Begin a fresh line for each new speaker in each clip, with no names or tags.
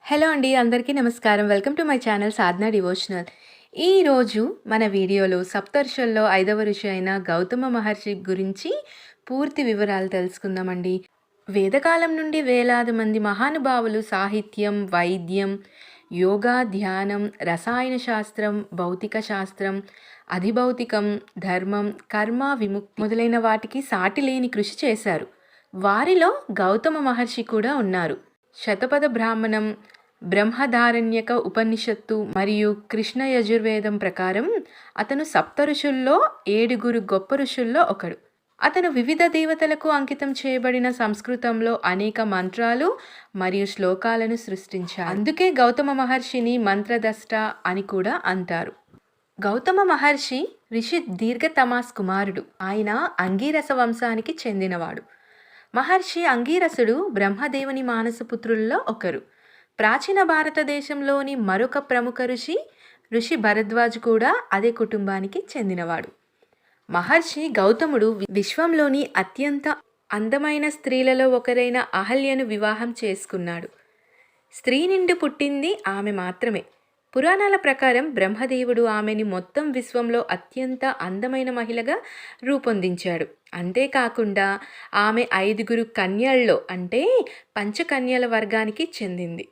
Hello అండి. అందరికీ నమస్కారం. Welcome to my channel Sadhana devotional. ఈరోజు మన వీడియోలో సప్తర్షుల్లో 5వ ఋషి అయిన గౌతమ మహర్షి గురించి పూర్తి వివరాలు తెలుసుకుందామండి. వేదకాలం నుండి వేలాది మంది మహానుభావులు సాహిత్యం, వైద్యం, యోగా, ధ్యానం, రసాయన శాస్త్రం, భౌతిక శాస్త్రం, అధిభౌతికం, ధర్మం, కర్మ, విముక్తి మొదలైన వాటికి సాటిలేని కృషి చేశారు. వారిలో గౌతమ మహర్షి కూడా ఉన్నారు. శతపథ బ్రాహ్మణం, బ్రహ్మధారణ్యక ఉపనిషత్తు మరియు కృష్ణ యజుర్వేదం ప్రకారం అతను సప్త ఋషుల్లో 7 గొప్ప ఋషుల్లో ఒకడు. అతను వివిధ దేవతలకు అంకితం చేయబడిన సంస్కృతంలో అనేక మంత్రాలు మరియు శ్లోకాలను సృష్టించారు. అందుకే గౌతమ మహర్షిని మంత్రదష్ట అని కూడా అంటారు. గౌతమ మహర్షి ఋషి దీర్ఘతమాస్ కుమారుడు. ఆయన అంగీరస వంశానికి చెందినవాడు. మహర్షి అంగీరసుడు బ్రహ్మదేవుని మానసపుత్రుల్లో ఒకరు. ప్రాచీన భారతదేశంలోని మరొక ప్రముఖ ఋషి భరద్వాజ్ కూడా అదే కుటుంబానికి చెందినవాడు. మహర్షి గౌతముడు విశ్వంలోని అత్యంత అందమైన స్త్రీలలో ఒకరైన అహల్యను వివాహం చేసుకున్నాడు. స్త్రీ నుండి పుట్టింది ఆమె మాత్రమే. పురాణాల ప్రకారం బ్రహ్మదేవుడు ఆమెని మొత్తం విశ్వంలో అత్యంత అందమైన మహిళగా రూపొందించాడు. అంతేకాకుండా ఆమె 5 కన్యల్లో అంటే పంచకన్యల వర్గానికి చెందింది.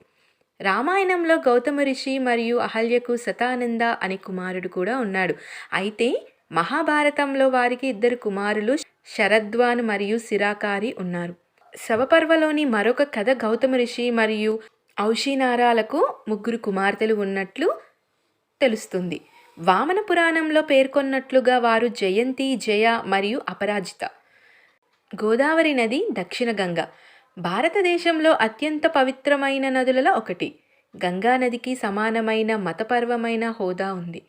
రామాయణంలో గౌతమ ఋషి మరియు అహల్యకు శతానంద అనే కుమారుడు కూడా ఉన్నాడు. అయితే మహాభారతంలో వారికి 2 కుమారులు శరద్వాన్ మరియు సిరాకారి ఉన్నారు. శవపర్వలోని మరొక కథ గౌతమ ఋషి మరియు ఔషినారాలకు 3 కుమార్తెలు ఉన్నట్లు తెలుస్తుంది. వామన పురాణంలో పేర్కొన్నట్లుగా వారు జయంతి, జయ మరియు అపరాజిత. గోదావరి నది దక్షిణ గంగ భారతదేశంలో అత్యంత పవిత్రమైన నదులలో ఒకటి. గంగా నదికి సమానమైన మతపర్వమైన హోదా ఉంది.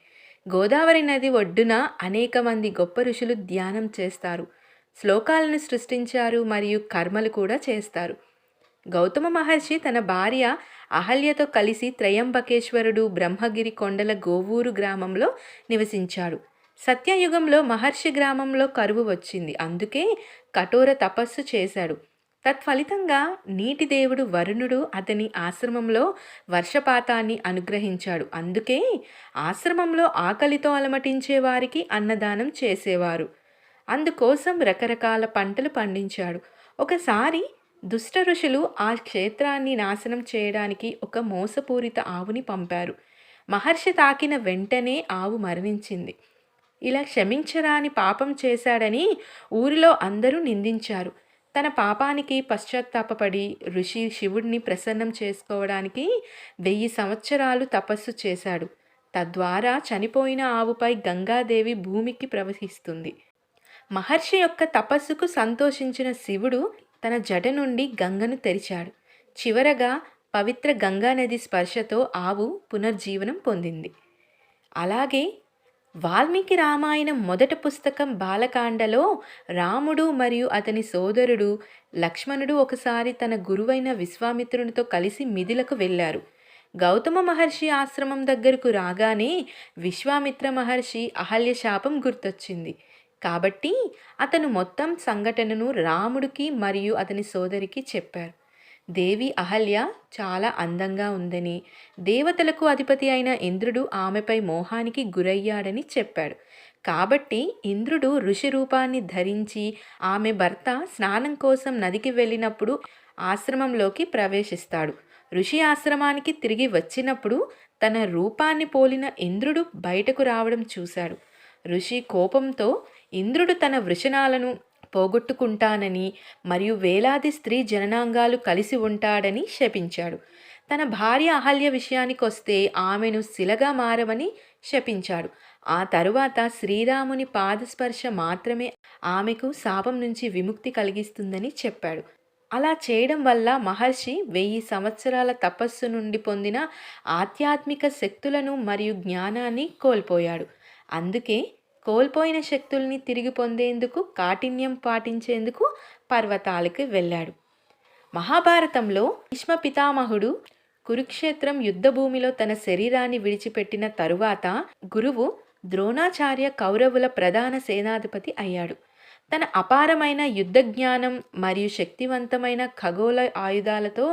గోదావరి నది ఒడ్డున అనేక మంది గొప్ప ఋషులు ధ్యానం చేస్తారు, శ్లోకాలను సృష్టించారు మరియు కర్మలు కూడా చేస్తారు. గౌతమ మహర్షి తన భార్య అహల్యతో కలిసి త్రయంబకేశ్వరుడు బ్రహ్మగిరి కొండల గోవూరు గ్రామంలో నివసించాడు. సత్యయుగంలో మహర్షి గ్రామంలో కరువు వచ్చింది. అందుకే కఠోర తపస్సు చేశాడు. తత్ఫలితంగా నీటి దేవుడు వరుణుడు అతని ఆశ్రమంలో వర్షపాతాన్ని అనుగ్రహించాడు. అందుకే ఆశ్రమంలో ఆకలితో అలమటించే వారికి అన్నదానం చేసేవారు. అందుకోసం రకరకాల పంటలు పండించాడు. ఒకసారి దుష్ట ఋషులు ఆ క్షేత్రాన్ని నాశనం చేయడానికి ఒక మోసపూరిత ఆవుని పంపారు. మహర్షి తాకిన వెంటనే ఆవు మరణించింది. ఇలా క్షమించరాని పాపం చేశాడని ఊరిలో అందరూ నిందించారు. తన పాపానికి పశ్చాత్తాపపడి ఋషి శివుడిని ప్రసన్నం చేసుకోవడానికి 1000 సంవత్సరాలు తపస్సు చేశాడు. తద్వారా చనిపోయిన ఆవుపై గంగాదేవి భూమికి ప్రవహిస్తుంది. మహర్షి యొక్క తపస్సుకు సంతోషించిన శివుడు తన జట నుండి గంగను తెరిచాడు. చివరగా పవిత్ర గంగానది స్పర్శతో ఆవు పునర్జీవనం పొందింది. అలాగే వాల్మీకి రామాయణం మొదటి పుస్తకం బాలకాండలో రాముడు మరియు అతని సోదరుడు లక్ష్మణుడు ఒకసారి తన గురువైన విశ్వామిత్రునితో కలిసి మిథిలకు వెళ్ళారు. గౌతమ మహర్షి ఆశ్రమం దగ్గరకు రాగానే విశ్వామిత్ర మహర్షి అహల్య శాపం గుర్తొచ్చింది. కాబట్టి అతను మొత్తం సంఘటనను రాముడికి మరియు అతని సోదరికి చెప్పారు. దేవి అహల్య చాలా అందంగా ఉందని, దేవతలకు అధిపతి అయిన ఇంద్రుడు ఆమెపై మోహానికి గురయ్యాడని చెప్పాడు. కాబట్టి ఇంద్రుడు ఋషి రూపాన్ని ధరించి ఆమె భర్త స్నానం కోసం నదికి వెళ్ళినప్పుడు ఆశ్రమంలోకి ప్రవేశిస్తాడు. ఋషి ఆశ్రమానికి తిరిగి వచ్చినప్పుడు తన రూపాన్ని పోలిన ఇంద్రుడు బయటకు రావడం చూశాడు. ఋషి కోపంతో ఇంద్రుడు తన వృషణాలను పోగొట్టుకుంటానని మరియు వేలాది స్త్రీ జననాంగాలు కలిసి ఉంటాడని శపించాడు. తన భార్య అహల్య విషయానికొస్తే ఆమెను శిలగా మారమని శపించాడు. ఆ తరువాత శ్రీరాముని పాదస్పర్శ మాత్రమే ఆమెకు శాపం నుంచి విముక్తి కలిగిస్తుందని చెప్పాడు. అలా చేయడం వల్ల మహర్షి 1000 సంవత్సరాల తపస్సు నుండి పొందిన ఆధ్యాత్మిక శక్తులను మరియు జ్ఞానాన్ని కోల్పోయాడు. అందుకే కోల్పోయిన శక్తుల్ని తిరిగి పొందేందుకు కాఠిన్యం పాటించేందుకు పర్వతాలకు వెళ్ళాడు. మహాభారతంలో భీష్మ పితామహుడు కురుక్షేత్రం యుద్ధభూమిలో తన శరీరాన్ని విడిచిపెట్టిన తరువాత గురువు ద్రోణాచార్య కౌరవుల ప్రధాన సేనాధిపతి అయ్యాడు. తన అపారమైన యుద్ధ జ్ఞానం మరియు శక్తివంతమైన ఖగోళ ఆయుధాలతో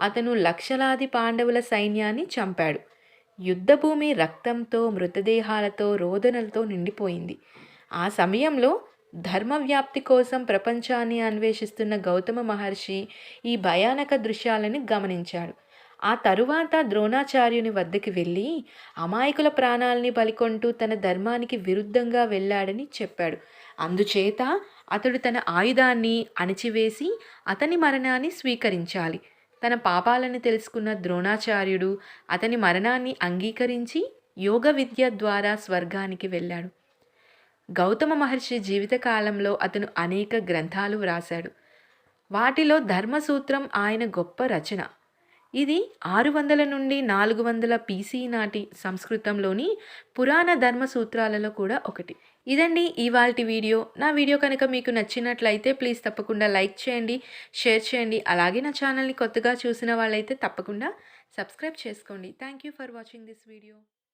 అతను లక్షలాది పాండవుల సైన్యాన్ని చంపాడు. యుద్ధభూమి రక్తంతో, మృతదేహాలతో, రోదనలతో నిండిపోయింది. ఆ సమయంలో ధర్మవ్యాప్తి కోసం ప్రపంచాన్ని అన్వేషిస్తున్న గౌతమ మహర్షి ఈ భయానక దృశ్యాలను గమనించాడు. ఆ తరువాత ద్రోణాచార్యుని వద్దకి వెళ్ళి అమాయకుల ప్రాణాల్ని బలికొంటూ తన ధర్మానికి విరుద్ధంగా వెళ్ళాడని చెప్పాడు. అందుచేత అతడు తన ఆయుధాన్ని అణిచివేసి అతని మరణాన్ని స్వీకరించాలి. తన పాపాలను తెలుసుకున్న ద్రోణాచార్యుడు అతని మరణాన్ని అంగీకరించి యోగ విద్య ద్వారా స్వర్గానికి వెళ్ళాడు. గౌతమ మహర్షి జీవితకాలంలో అతను అనేక గ్రంథాలు వ్రాశాడు. వాటిలో ధర్మసూత్రం ఆయన గొప్ప రచన. ఇది 600 నుండి 400 పీసీ నాటి సంస్కృతంలోని పురాణ ధర్మ సూత్రాలలో కూడా ఒకటి. ఇదండి ఇవాల్టి వీడియో. నా వీడియో కనుక మీకు నచ్చినట్లయితే ప్లీజ్ తప్పకుండా లైక్ చేయండి, షేర్ చేయండి. అలాగే నా ఛానల్ని కొత్తగా చూసిన వాళ్ళైతే తప్పకుండా సబ్స్క్రైబ్ చేసుకోండి. Thank you for watching this video.